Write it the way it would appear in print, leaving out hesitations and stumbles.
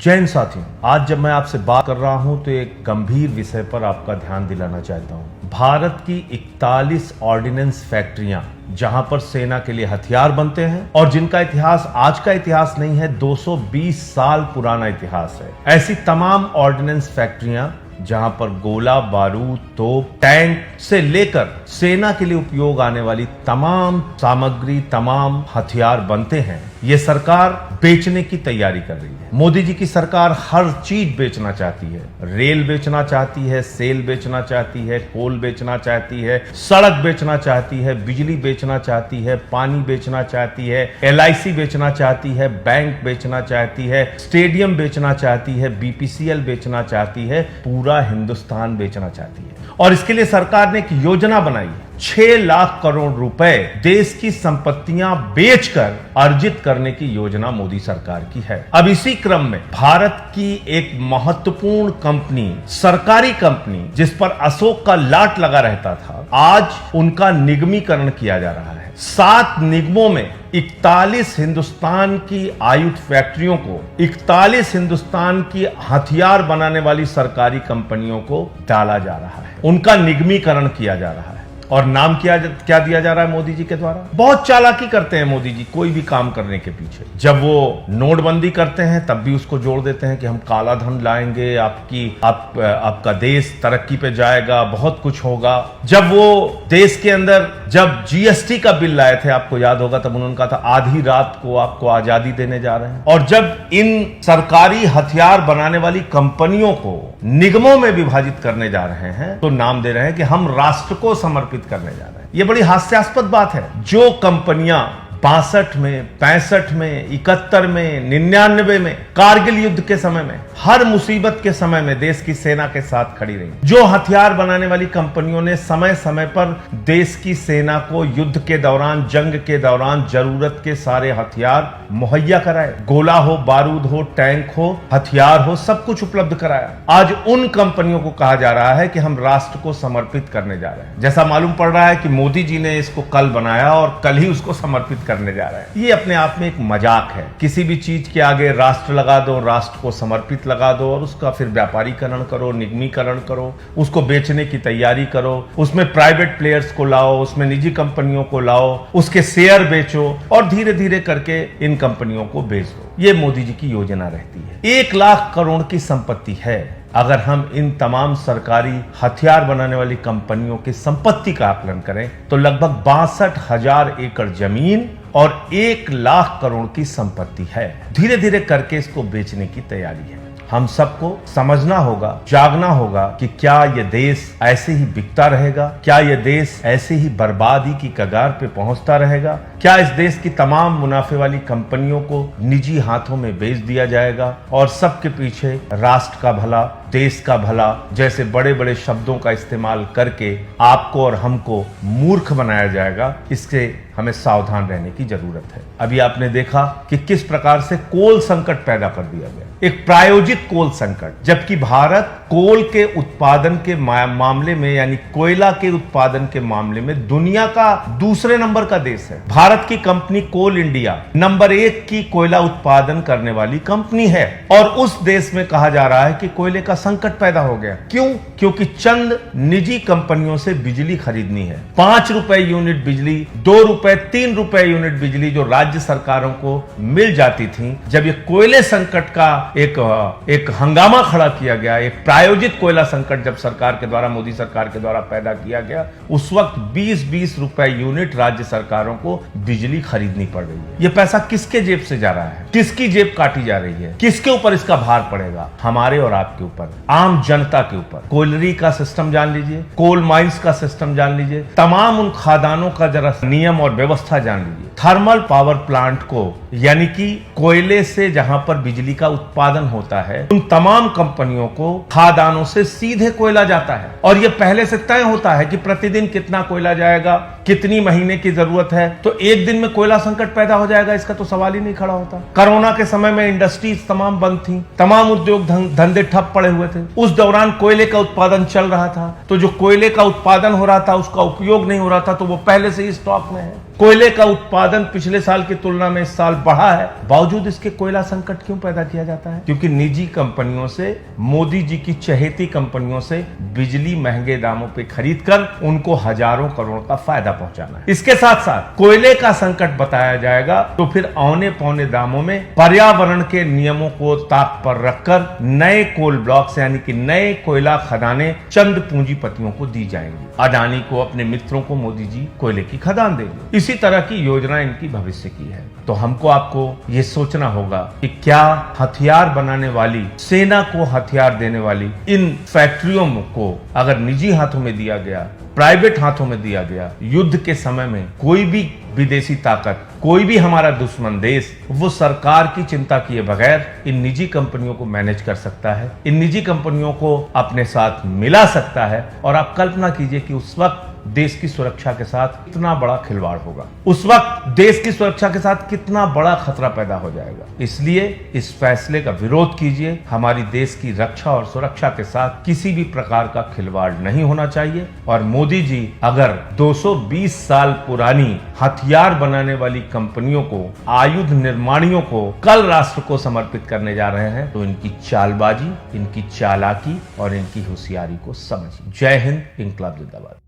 जैन साथियों, आज जब मैं आपसे बात कर रहा हूं तो एक गंभीर विषय पर आपका ध्यान दिलाना चाहता हूं। भारत की 41 ऑर्डिनेंस फैक्ट्रियां जहां पर सेना के लिए हथियार बनते हैं और जिनका इतिहास आज का इतिहास नहीं है, 220 साल पुराना इतिहास है। ऐसी तमाम ऑर्डिनेंस फैक्ट्रियां जहां पर गोला बारूद, तोप, टैंक से लेकर सेना के लिए उपयोग आने वाली तमाम सामग्री, तमाम हथियार बनते हैं, ये सरकार बेचने की तैयारी कर रही है। मोदी जी की सरकार हर चीज बेचना चाहती है। रेल बेचना चाहती है, सेल बेचना चाहती है, कोल बेचना चाहती है, सड़क बेचना चाहती है, बिजली बेचना चाहती है, पानी बेचना चाहती है, LIC बेचना चाहती है, बैंक बेचना चाहती है, स्टेडियम बेचना चाहती है, BPCL बेचना चाहती है, पूरा हिंदुस्तान बेचना चाहती है। और इसके लिए सरकार ने एक योजना बनाई है। 6 लाख करोड़ रुपए देश की संपत्तियां बेचकर अर्जित करने की योजना मोदी सरकार की है। अब इसी क्रम में भारत की एक महत्वपूर्ण कंपनी, सरकारी कंपनी, जिस पर अशोक का लाट लगा रहता था, आज उनका निगमीकरण किया जा रहा है। 7 निगमों में 41 हिंदुस्तान की आयुध फैक्ट्रियों को, 41 हिंदुस्तान की हथियार बनाने वाली सरकारी कंपनियों को डाला जा रहा है, उनका निगमीकरण किया जा रहा है। और नाम क्या दिया जा रहा है मोदी जी के द्वारा? बहुत चालाकी करते हैं मोदी जी कोई भी काम करने के पीछे। जब वो नोटबंदी करते हैं तब भी उसको जोड़ देते हैं कि हम काला धन लाएंगे, आपका देश तरक्की पे जाएगा, बहुत कुछ होगा। जब वो देश के अंदर जब GST का बिल लाए थे, आपको याद होगा, तब उन्होंने कहा था आधी रात को आपको आजादी देने जा रहे हैं। और जब इन सरकारी हथियार बनाने वाली कंपनियों को निगमों में विभाजित करने जा रहे हैं तो नाम दे रहे हैं कि हम राष्ट्र को समर्पित करने जा रहे हैं। यह बड़ी हास्यास्पद बात है। जो कंपनियां 62 में, 65 में, 71 में, 99 में, कारगिल युद्ध के समय में, हर मुसीबत के समय में देश की सेना के साथ खड़ी रही, जो हथियार बनाने वाली कंपनियों ने समय समय पर देश की सेना को युद्ध के दौरान, जंग के दौरान जरूरत के सारे हथियार मुहैया कराए, गोला हो, बारूद हो, टैंक हो, हथियार हो, सब कुछ उपलब्ध कराया। आज उन कंपनियों को कहा जा रहा है कि हम राष्ट्र को समर्पित करने जा रहे हैं। जैसा मालूम पड़ रहा है कि मोदी जी ने इसको कल बनाया और कल ही उसको समर्पित करने जा रहे हैं। ये अपने आप में एक मजाक है। किसी भी चीज के आगे राष्ट्र लगा दो, राष्ट्र को समर्पित लगा दो और उसका फिर व्यापारीकरण करो, निगमीकरण करो, उसको बेचने की तैयारी करो, उसमें प्राइवेट प्लेयर्स को लाओ, उसमें निजी कंपनियों को लाओ, उसके शेयर बेचो और धीरे धीरे करके इन कंपनियों को बेच दो। ये मोदी जी की योजना रहती है। 1 लाख करोड़ की संपत्ति है। अगर हम इन तमाम सरकारी हथियार बनाने वाली कंपनियों की संपत्ति का आकलन करें तो लगभग 62,000 एकड़ जमीन और 1 लाख करोड़ की संपत्ति है। धीरे धीरे करके इसको बेचने की तैयारी है। हम सबको समझना होगा, जागना होगा कि क्या यह देश ऐसे ही बिकता रहेगा? क्या यह देश ऐसे ही बर्बादी की कगार पे पहुंचता रहेगा? क्या इस देश की तमाम मुनाफे वाली कंपनियों को निजी हाथों में बेच दिया जाएगा और सबके पीछे राष्ट्र का भला, देश का भला जैसे बड़े बड़े शब्दों का इस्तेमाल करके आपको और हमको मूर्ख बनाया जाएगा? इससे हमें सावधान रहने की जरूरत है। अभी आपने देखा कि किस प्रकार से कोल संकट पैदा कर दिया गया, एक प्रायोजित कोल संकट, जबकि भारत कोल के उत्पादन के मामले में, यानी कोयला के उत्पादन के मामले में दुनिया का दूसरे नंबर का देश है। भारत की कंपनी कोल इंडिया नंबर 1 की कोयला उत्पादन करने वाली कंपनी है और उस देश में कहा जा रहा है कि कोयले का संकट पैदा हो गया। क्यों? क्योंकि चंद निजी कंपनियों से बिजली खरीदनी है। 5 रुपए यूनिट बिजली, 2 रुपए, 3 रुपए यूनिट बिजली जो राज्य सरकारों को मिल जाती थी, जब ये कोयले संकट का एक हंगामा खड़ा किया गया, एक प्रायोजित कोयला संकट जब सरकार के द्वारा, मोदी सरकार के द्वारा पैदा किया गया, उस वक्त 20-20 रुपए यूनिट राज्य सरकारों को बिजली खरीदनी पड़ रही है। ये पैसा किसके जेब से जा रहा है? किसकी जेब काटी जा रही है? किसके ऊपर इसका भार पड़ेगा? हमारे और आपके ऊपर, आम जनता के ऊपर। कोयलरी का सिस्टम जान लीजिए, कोल माइंस का सिस्टम जान लीजिए, तमाम उन खादानों का जरा नियम और व्यवस्था जान लीजिए। थर्मल पावर प्लांट को, यानी कि कोयले से जहां पर बिजली का उत्पादन होता है, उन तमाम कंपनियों को खादानों से सीधे कोयला जाता है और यह पहले से तय होता है कि प्रतिदिन कितना कोयला जाएगा, कितनी महीने की जरूरत है। तो एक दिन में कोयला संकट पैदा हो जाएगा, इसका तो सवाल ही नहीं खड़ा होता। कोरोना के समय में इंडस्ट्रीज तमाम बंद थी, तमाम उद्योग धंधे ठप पड़े हुए थे। उस दौरान कोयले का उत्पादन चल रहा था, तो जो कोयले का उत्पादन हो रहा था उसका उपयोग नहीं हो रहा था, तो वो पहले से ही स्टॉक में है। कोयले का उत्पादन पिछले साल की तुलना में इस साल बढ़ा है, बावजूद इसके कोयला संकट क्यों पैदा किया जाता है? क्योंकि निजी कंपनियों से, मोदी जी की चहेती कंपनियों से बिजली महंगे दामों पे खरीद कर उनको हजारों करोड़ का फायदा पहुंचाना है। इसके साथ साथ कोयले का संकट बताया जाएगा तो फिर औने पौने दामों में पर्यावरण के नियमों को ताक पर रखकर नए कोल ब्लॉक्स यानी कि नए कोयला खदानें चंद पूंजीपतियों को दी जाएंगी। अडानी को, अपने मित्रों को मोदी जी कोयले की खदान देंगे। इसी तरह की योजना इनकी भविष्य की है। तो हमको आपको ये सोचना होगा कि क्या हथियार बनाने वाली, सेना को हथियार देने वाली इन फैक्ट्रियों को अगर निजी हाथों में दिया गया, प्राइवेट हाथों में दिया गया, युद्ध के समय में कोई भी विदेशी ताकत, कोई भी हमारा दुश्मन देश वो सरकार की चिंता किए बगैर इन निजी कंपनियों को मैनेज कर सकता है, इन निजी कंपनियों को अपने साथ मिला सकता है। और आप कल्पना कीजिए कि उस वक्त देश की सुरक्षा के साथ कितना बड़ा खिलवाड़ होगा, उस वक्त देश की सुरक्षा के साथ कितना बड़ा खतरा पैदा हो जाएगा। इसलिए इस फैसले का विरोध कीजिए। हमारी देश की रक्षा और सुरक्षा के साथ किसी भी प्रकार का खिलवाड़ नहीं होना चाहिए। और मोदी जी अगर 220 साल पुरानी हथियार बनाने वाली कंपनियों को, आयुध निर्माणियों को कल राष्ट्र को समर्पित करने जा रहे हैं तो इनकी चालबाजी, इनकी चालाकी और इनकी होशियारी को समझिए। जय हिंद, इंकलाब जिंदाबाद।